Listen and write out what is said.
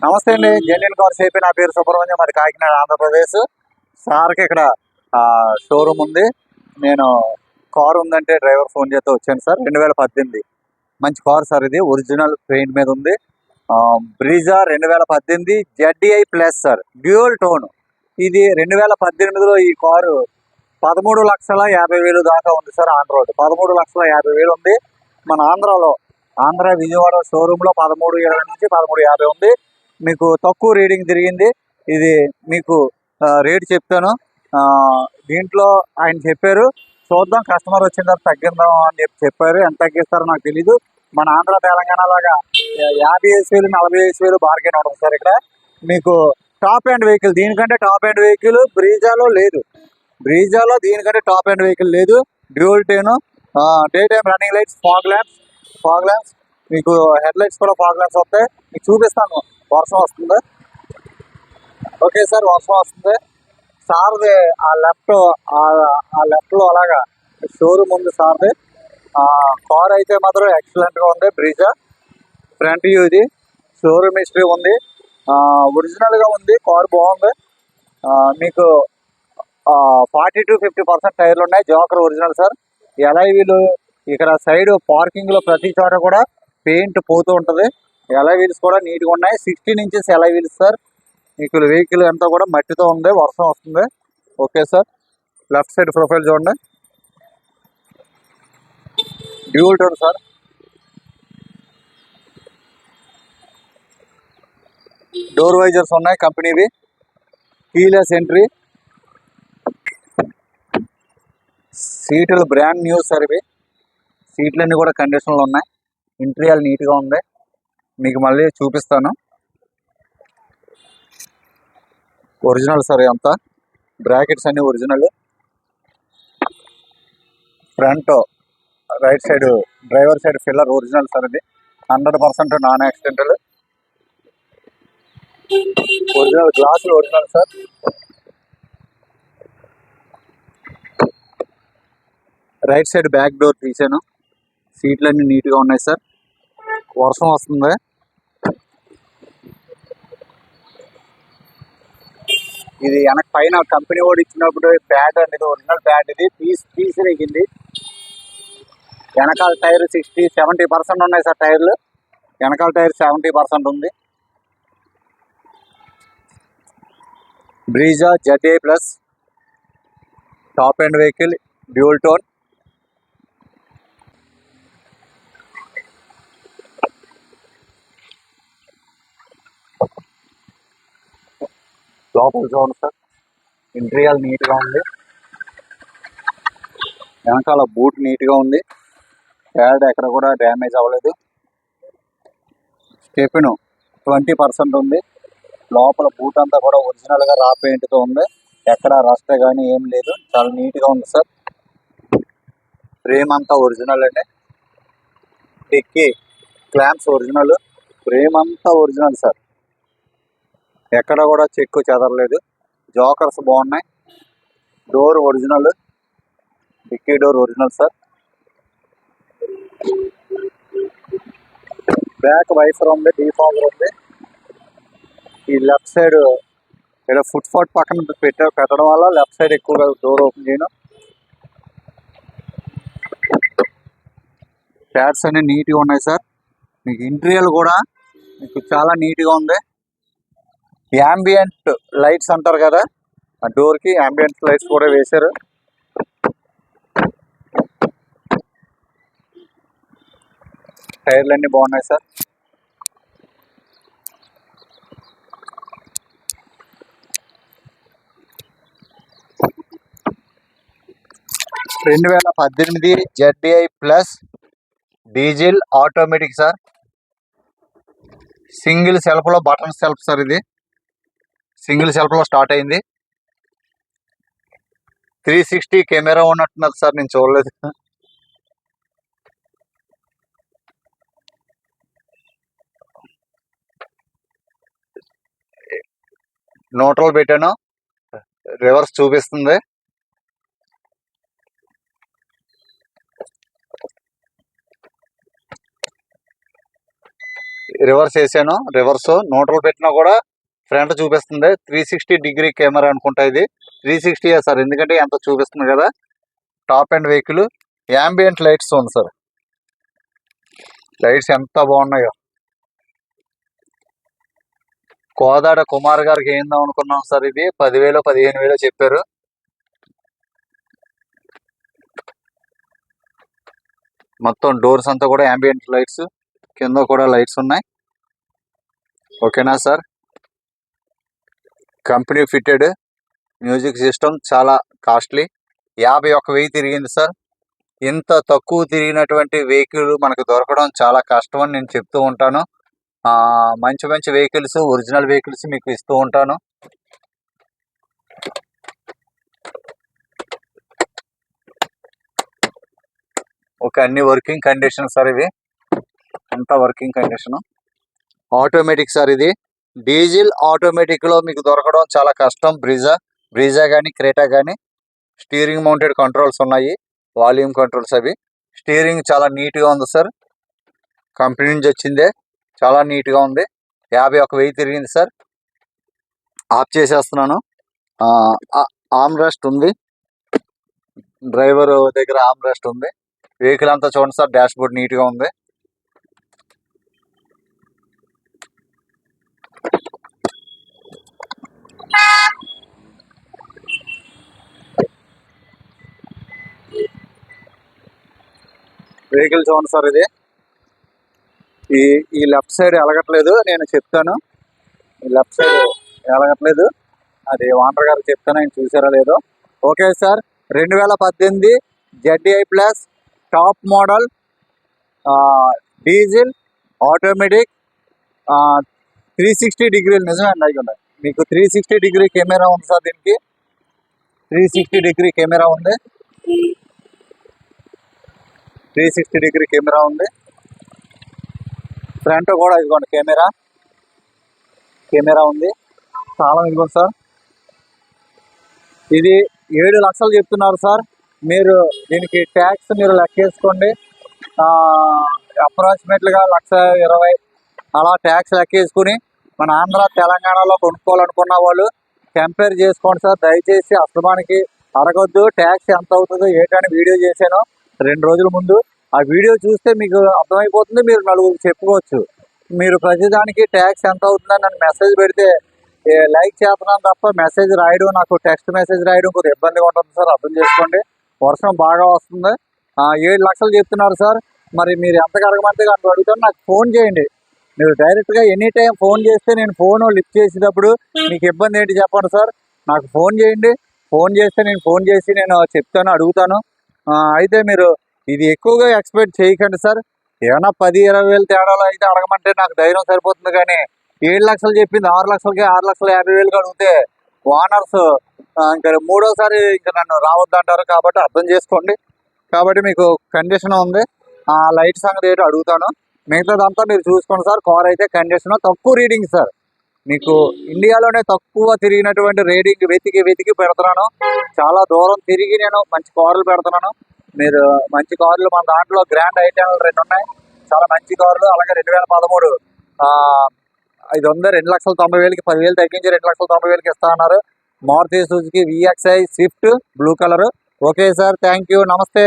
నమస్తే అండి. Genuine cars AP. నా పేరు సుబ్రహ్మణ్యం, మరి కాకినాడ, ఆంధ్రప్రదేశ్. సార్కి ఇక్కడ షోరూమ్ ఉంది. నేను కారు ఉందంటే డ్రైవర్ ఫోన్ చేస్తే వచ్చాను సార్. 2018 మంచి కారు సార్. ఇది ఒరిజినల్ పెయింట్ మీద ఉంది. Brezza 2018 ZDI plus sir, dual tone. ఇది 2018లో ఈ కారు 13,50,000 దాకా ఉంది సార్. ఆన్ రోడ్ 13,50,000 ఉంది. మన ఆంధ్ర విజయవాడ షోరూంలో 13,20 నుంచి 13,50 ఉంది. మీకు తక్కువ రీడింగ్ తిరిగింది. ఇది మీకు రేట్ చెప్తాను. దీంట్లో ఆయన చెప్పారు, చూద్దాం కస్టమర్ వచ్చిన తర్వాత తగ్గిద్దాం అని చెప్పారు. ఎంత తగ్గిస్తారో నాకు తెలీదు. మన ఆంధ్ర తెలంగాణ లాగా 50,000 40,000 బార్గెన్ ఉండదు సార్. ఇక్కడ మీకు టాప్ అండ్ వెహికల్, దీనికంటే టాప్ అండ్ వెహికల్ బ్రీజాలో లేదు. బ్రీజాలో దీనికంటే టాప్ అండ్ వెహికల్ లేదు. Dual tone, day time running lights, fog lamps. మీకు హెడ్ లైట్స్ కూడా ఫాగ్ ల్యాంప్స్ వస్తాయి. మీకు చూపిస్తాను. వర్షం వస్తుంది. ఓకే సార్, వర్షం వస్తుంది. సార్ది ఆ లెఫ్ట్లో అలాగా షోరూమ్ ఉంది సార్ది. కార్ అయితే మాత్రం ఎక్సలెంట్గా ఉంది. బ్రీజా ఫ్రంట్ వ్యూ, ఇది షోరూమ్ హిస్టరీ ఉంది. ఒరిజినల్గా ఉంది. కార్ బాగుంది. మీకు 40 to 50% టైర్లు ఉన్నాయి. Joker original sir. ఎలైవీలు ఇక్కడ సైడ్ పార్కింగ్లో ప్రతి చోట కూడా పెయింట్ పోతూ ఉంటుంది. ఎలైవీల్స్ కూడా నీట్గా ఉన్నాయి. 16 inches ఎలైవీల్స్ సార్. మీకు వెహికల్ అంతా కూడా మట్టితో ఉంది. వర్షం వస్తుంది. Okay sir. Left side profile చూడండి. Dual tone sir. Door visors ఉన్నాయి కంపెనీవి. Keyless entry. సీట్లు బ్రాండ్ న్యూ సార్. ఇవి సీట్లన్నీ కూడా కండిషన్లో ఉన్నాయి. ఇంటీరియర్ నీట్గా ఉంది. మీకు మళ్ళీ చూపిస్తాను. Original sir. అంతా బ్రాకెట్స్ అన్ని original. Front right side driver side filler original sir. ఇది 100% నాన్ యాక్సిడెంటల్. ఒరిజినల్ గ్లాసులు original sir. Right side back door తీసాను. సీట్లన్నీ నీట్గా ఉన్నాయి సార్. వర్షం వస్తుంది. ఇది వెనక పైన కంపెనీ వాడు ఇచ్చినప్పుడు ప్యాడ్ అండి, ఇది ఒరిజినల్ ప్యాడ్. ఇది తీసిరేగింది. వెనకాల టైర్ 60-70% ఉన్నాయి సార్. టైర్లు వెనకాల టైర్ 70% ఉంది. Brezza ZDI plus top and vehicle, dual tone. లోపల చూడండి సార్. ఇంటీరియర్ నీట్గా ఉంది. వెనకాల బూట్ నీట్గా ఉంది. ప్యాడ్ ఎక్కడ కూడా డ్యామేజ్ అవ్వలేదు. స్టెప్ను 20% ఉంది. లోపల బూట్ అంతా కూడా ఒరిజినల్గా రా పెయింట్తో ఉంది. ఎక్కడ రస్ట్ కానీ ఏం లేదు. చాలా నీట్గా ఉంది సార్. ఫ్రేమ్ అంతా ఒరిజినల్ అండి. Dickey clamps original. ఫ్రేమ్ అంతా ఒరిజినల్ సార్. ఎక్కడ కూడా చెక్కు చెదరలేదు. జోకర్స్ బాగున్నాయి. Door original. Dickey door original sir. Back wiper ఉంది. డీఫాగర్ ఉంది. ఈ లెఫ్ట్ సైడ్ ఇక్కడ ఫుట్ పక్కన పెట్టడం వల్ల లెఫ్ట్ సైడ్ ఎక్కువగా డోర్ ఓపెన్ చేయను. ప్యాడ్స్ అన్ని నీట్గా ఉన్నాయి సార్. మీకు ఇంటీరియర్ కూడా మీకు చాలా నీట్గా ఉంది. యాంబియంట్ లైట్స్ అంటారు కదా, ఆ డోర్కి యాంబియంట్ లైట్స్ కూడా వేశారు. టైర్లు అన్నీ బాగున్నాయి సార్. రెండు 2018 ZDI plus diesel automatic sir. Single సెల్ఫ్లో బటన్ సెల్ఫ్ సార్. ఇది సింగిల్ సెల్ఫ్లో స్టార్ట్ అయింది. 360 కెమెరా ఉన్నట్టున్నది సార్. నేను చూడలేదు. న్యూట్రల్ పెట్టాను. రివర్స్ చూపిస్తుంది. రివర్స్ వేసాను. రివర్స్ న్యూట్రల్ పెట్టినా కూడా ఫ్రంట్ చూపిస్తుంది. 360 కెమెరా అనుకుంటా. ఇది 360 సార్, ఎందుకంటే ఎంత చూపిస్తుంది కదా. Top and vehicle. Ambient lights ఉంది సార్. లైట్స్ ఎంత బాగున్నాయో. కోదాడ కుమార్ గారికి ఏందాం అనుకున్నాం సార్. ఇది 10,000 15,000 చెప్పారు. మొత్తం డోర్స్ అంతా కూడా యాంబియంట్ లైట్స్, కింద కూడా లైట్స్ ఉన్నాయి. ఓకేనా sir. Company fitted music system, చాలా కాస్ట్లీ. 51,000 తిరిగింది సార్. ఇంత తక్కువ తిరిగినటువంటి వెహికల్ మనకు దొరకడం చాలా కష్టం అని నేను చెప్తూ ఉంటాను. మంచి మంచి వెహికల్స్, ఒరిజినల్ వెహికల్స్ మీకు ఇస్తూ ఉంటాను. ఓకే, అన్ని వర్కింగ్ కండిషన్ సార్. ఇవి అంతా వర్కింగ్ కండిషన్. Automatic sir. ఇది డీజిల్ ఆటోమేటిక్ లో మీకు దొరకడం చాలా కష్టం. బ్రీజా కానీ క్రేటా కానీ. స్టీరింగ్ మౌంటెడ్ కంట్రోల్స్ ఉన్నాయి, వాల్యూమ్ కంట్రోల్స్. అవి స్టీరింగ్ చాలా నీట్ గా ఉంది సార్. కంపెనీ నుంచి వచ్చిందే, చాలా నీట్ గా ఉంది. 51,000 తిరిగింది సార్. ఆఫ్ చేసేస్తున్నాను. ఆర్మ్ రెస్ట్ ఉంది, డ్రైవర్ దగ్గర ఆర్మ్ రెస్ట్ ఉంది. వెహికల్ అంతా చూడండి సార్, డాష్ బోర్డ్ నీట్ గా ఉంది. వెహికల్ చూడండి సార్. ఇది ఈ లెఫ్ట్ సైడ్ ఎలగట్లేదు, నేను చెప్తాను. ఈ లెఫ్ట్ సైడ్ ఎలగట్లేదు, అది ఓనర్ గారు చెప్తాను, ఆయన చూసారా లేదో. Okay sir. 2018 ZDI plus top model diesel automatic 360 నిజమే అండి. మీకు 360 కెమెరా ఉంది సార్. దీనికి 360 కెమెరా ఉంది. 360 కెమెరా ఉంది. ఫ్రంట్ కూడా ఇదిగోండి కెమెరా ఉంది. చాలా ఇదిగోండి సార్. ఇది 7 లక్షలు చెప్తున్నారు సార్. మీరు దీనికి ట్యాక్స్ మీరు లెక్కేసుకోండి. అప్రాక్సిమేట్గా 1,20,000 అలా ట్యాక్స్ లెక్కేసుకుని మన ఆంధ్ర తెలంగాణలో కొనుక్కోవాలనుకున్న వాళ్ళు కంపేర్ చేసుకోండి సార్. దయచేసి అస్తమానికి అడగొద్దు ట్యాక్స్ ఎంత అవుతుందో ఏంటని. వీడియో చేశాను 2 రోజుల ముందు. ఆ వీడియో చూస్తే మీకు అర్థమైపోతుంది, మీరు నలుగురికి చెప్పుకోవచ్చు. మీరు ప్రతిదానికి ట్యాక్స్ ఎంత అవుతుందని నన్ను మెసేజ్ పెడితే లైక్ చేస్తున్నాను తప్ప మెసేజ్ రాయడం, నాకు టెక్స్ట్ మెసేజ్ రాయడం కొద్దిగా ఇబ్బందిగా ఉంటుంది సార్. అర్థం చేసుకోండి. వర్షం బాగా వస్తుంది. 7 లక్షలు చెప్తున్నారు సార్. మరి మీరు ఎంత కడగమంటే అంటూ అడుగుతాను. నాకు ఫోన్ చేయండి. మీరు డైరెక్ట్గా ఎనీ టైం ఫోన్ చేస్తే నేను ఫోన్ లిఫ్ట్ చేసేటప్పుడు మీకు ఇబ్బంది ఏంటి చెప్పండి సార్. నాకు ఫోన్ చేయండి. ఫోన్ చేస్తే నేను ఫోన్ చేసి నేను చెప్తాను, అడుగుతాను. అయితే మీరు ఇది ఎక్కువగా ఎక్స్పెక్ట్ చేయకండి సార్. ఏమైనా 10-20 తేడాలో అయితే అడగమంటే నాకు ధైర్యం సరిపోతుంది. కానీ 7 లక్షలు చెప్పింది 6 లక్షలకి 6,50,000 అడిగితే ఓనర్స్ ఇంకా 3వసారి ఇంకా నన్ను రావద్దంటారు. కాబట్టి అర్థం చేసుకోండి. కాబట్టి మీకు కండిషన్ ఉంది. లైట్ సంగతి ఏంటో అడుగుతాను. మిగతాదంతా మీరు చూసుకోండి సార్. కార్ అయితే కండిషన్ తక్కువ రీడింగ్ సార్. మీకు ఇండియాలోనే తక్కువ తిరిగినటువంటి రేటింగ్ వెతికి పెడుతున్నాను. చాలా దూరం తిరిగి నేను మంచి కార్లు పెడుతున్నాను. మీరు మంచి కార్లు మన దాంట్లో గ్రాండ్ ఐటెంలు 2 ఉన్నాయి, చాలా మంచి కార్లు. అలాగే 2013 ఇది ఉంది. 2,90,000కి 10,000 తగ్గించి 2,90,000కి ఇస్తా అన్నారు. Maruti Suzuki VXI Swift blue colour. Okay sir, thank you, నమస్తే.